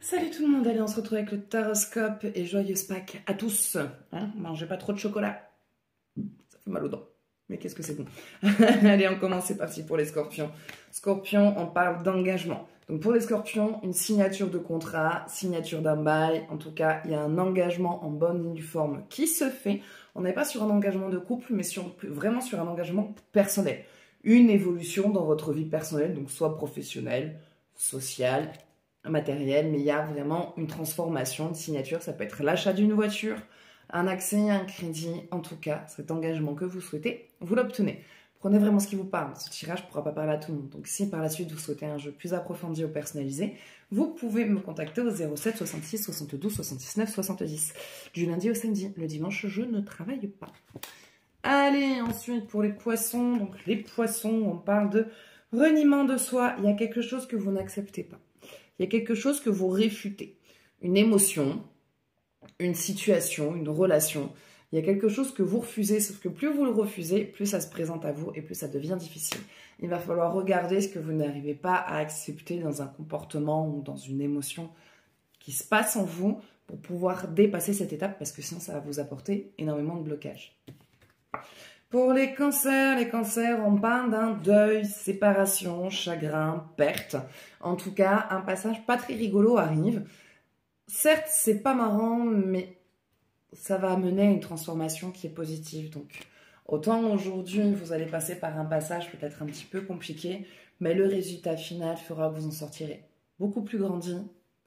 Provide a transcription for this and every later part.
Salut tout le monde, allez on se retrouve avec le Taroscope et joyeuse Pâques à tous. Hein, mangez pas trop de chocolat, ça fait mal aux dents, mais qu'est-ce que c'est bon. Allez on commence, c'est parti pour les scorpions. Scorpions, on parle d'engagement. Donc pour les scorpions, une signature de contrat, signature d'un bail, en tout cas il y a un engagement en bonne ligne du forme qui se fait. On n'est pas sur un engagement de couple, mais vraiment sur un engagement personnel. Une évolution dans votre vie personnelle, donc soit professionnelle, sociale, matériel, mais il y a vraiment une transformation, une signature. Ça peut être l'achat d'une voiture, un accès à un crédit, en tout cas, cet engagement que vous souhaitez, vous l'obtenez. Prenez vraiment ce qui vous parle. Ce tirage ne pourra pas parler à tout le monde. Donc si par la suite vous souhaitez un jeu plus approfondi ou personnalisé, vous pouvez me contacter au 07 66 72 79 70. Du lundi au samedi. Le dimanche, je ne travaille pas. Allez, ensuite pour les poissons. Donc les poissons, on parle de reniement de soi. Il y a quelque chose que vous n'acceptez pas. Il y a quelque chose que vous réfutez, une émotion, une situation, une relation. Il y a quelque chose que vous refusez, sauf que plus vous le refusez, plus ça se présente à vous et plus ça devient difficile. Il va falloir regarder ce que vous n'arrivez pas à accepter dans un comportement ou dans une émotion qui se passe en vous pour pouvoir dépasser cette étape parce que sinon ça va vous apporter énormément de blocages. Pour les cancers, on parle d'un deuil, séparation, chagrin, perte. En tout cas, un passage pas très rigolo arrive. Certes, c'est pas marrant, mais ça va amener à une transformation qui est positive. Donc, autant aujourd'hui, vous allez passer par un passage peut-être un petit peu compliqué, mais le résultat final fera que vous en sortirez beaucoup plus grandi,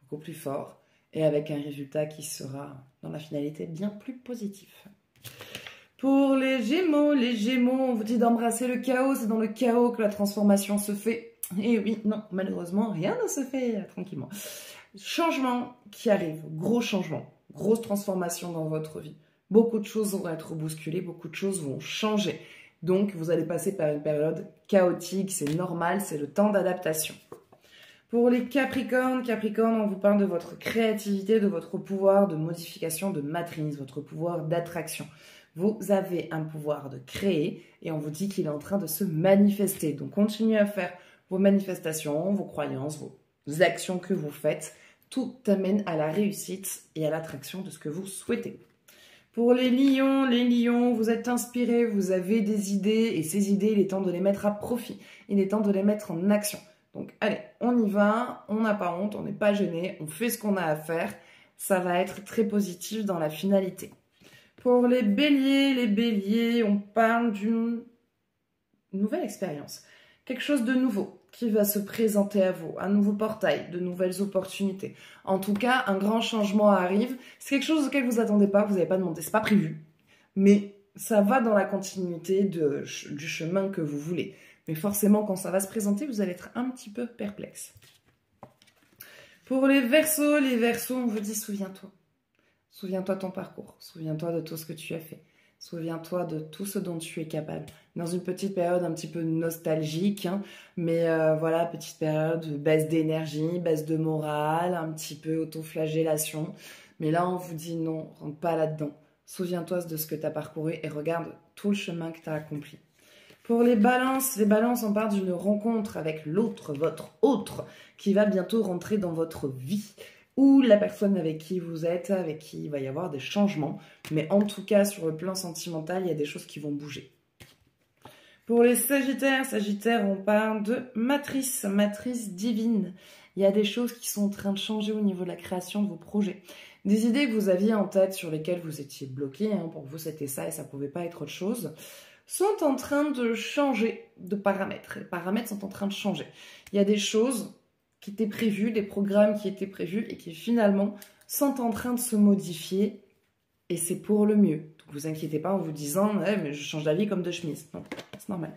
beaucoup plus fort, et avec un résultat qui sera, dans la finalité, bien plus positif. Pour les Gémeaux, on vous dit d'embrasser le chaos, c'est dans le chaos que la transformation se fait. Et oui, non, malheureusement, rien ne se fait tranquillement. Changement qui arrive, gros changement, grosse transformation dans votre vie. Beaucoup de choses vont être bousculées, beaucoup de choses vont changer. Donc, vous allez passer par une période chaotique, c'est normal, c'est le temps d'adaptation. Pour les Capricornes, on vous parle de votre créativité, de votre pouvoir de modification, de matrice, votre pouvoir d'attraction. Vous avez un pouvoir de créer et on vous dit qu'il est en train de se manifester. Donc, continuez à faire vos manifestations, vos croyances, vos actions que vous faites. Tout amène à la réussite et à l'attraction de ce que vous souhaitez. Pour les lions, vous êtes inspirés, vous avez des idées et ces idées, il est temps de les mettre à profit. Il est temps de les mettre en action. Donc, allez, on y va, on n'a pas honte, on n'est pas gêné, on fait ce qu'on a à faire. Ça va être très positif dans la finalité. Pour les béliers, on parle d'une nouvelle expérience. Quelque chose de nouveau qui va se présenter à vous. Un nouveau portail, de nouvelles opportunités. En tout cas, un grand changement arrive. C'est quelque chose auquel vous attendez pas, vous n'avez pas demandé, c'est pas prévu. Mais ça va dans la continuité du chemin que vous voulez. Mais forcément, quand ça va se présenter, vous allez être un petit peu perplexe. Pour les Verseaux, on vous dit souviens-toi. Souviens-toi de ton parcours, souviens-toi de tout ce que tu as fait, souviens-toi de tout ce dont tu es capable. Dans une petite période un petit peu nostalgique, hein, mais voilà, petite période de baisse d'énergie, baisse de morale, un petit peu autoflagellation. Mais là, on vous dit non, rentre pas là-dedans. Souviens-toi de ce que tu as parcouru et regarde tout le chemin que tu as accompli. Pour les balances, on parle d'une rencontre avec l'autre, votre autre, qui va bientôt rentrer dans votre vie. Ou la personne avec qui vous êtes, avec qui il va y avoir des changements. Mais en tout cas, sur le plan sentimental, il y a des choses qui vont bouger. Pour les sagittaires, on parle de matrice divine. Il y a des choses qui sont en train de changer au niveau de la création de vos projets. Des idées que vous aviez en tête sur lesquelles vous étiez bloqué, hein, pour vous c'était ça et ça ne pouvait pas être autre chose, sont en train de changer de paramètres. Les paramètres sont en train de changer. Il y a des choses qui étaient prévus, des programmes qui étaient prévus et qui finalement sont en train de se modifier et c'est pour le mieux. Donc vous inquiétez pas en vous disant ouais, mais je change d'avis comme de chemise. Non, c'est normal.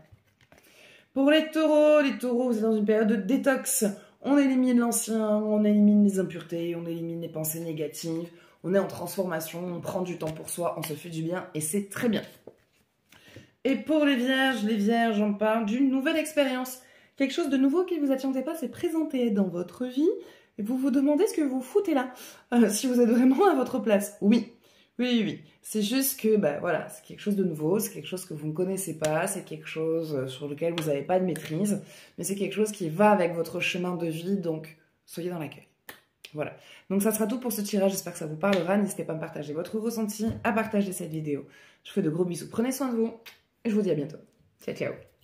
Pour les taureaux, vous êtes dans une période de détox. On élimine l'ancien, on élimine les impuretés, on élimine les pensées négatives, on est en transformation, on prend du temps pour soi, on se fait du bien et c'est très bien. Et pour les vierges, on parle d'une nouvelle expérience. Quelque chose de nouveau qui ne vous attendait pas s'est présenté dans votre vie et vous vous demandez ce que vous foutez là, si vous êtes vraiment à votre place. Oui. C'est juste que, voilà, c'est quelque chose de nouveau, c'est quelque chose que vous ne connaissez pas, c'est quelque chose sur lequel vous n'avez pas de maîtrise, mais c'est quelque chose qui va avec votre chemin de vie, donc soyez dans l'accueil. Voilà. Donc ça sera tout pour ce tirage. J'espère que ça vous parlera. N'hésitez pas à me partager votre ressenti, à partager cette vidéo. Je vous fais de gros bisous. Prenez soin de vous et je vous dis à bientôt. Ciao, ciao.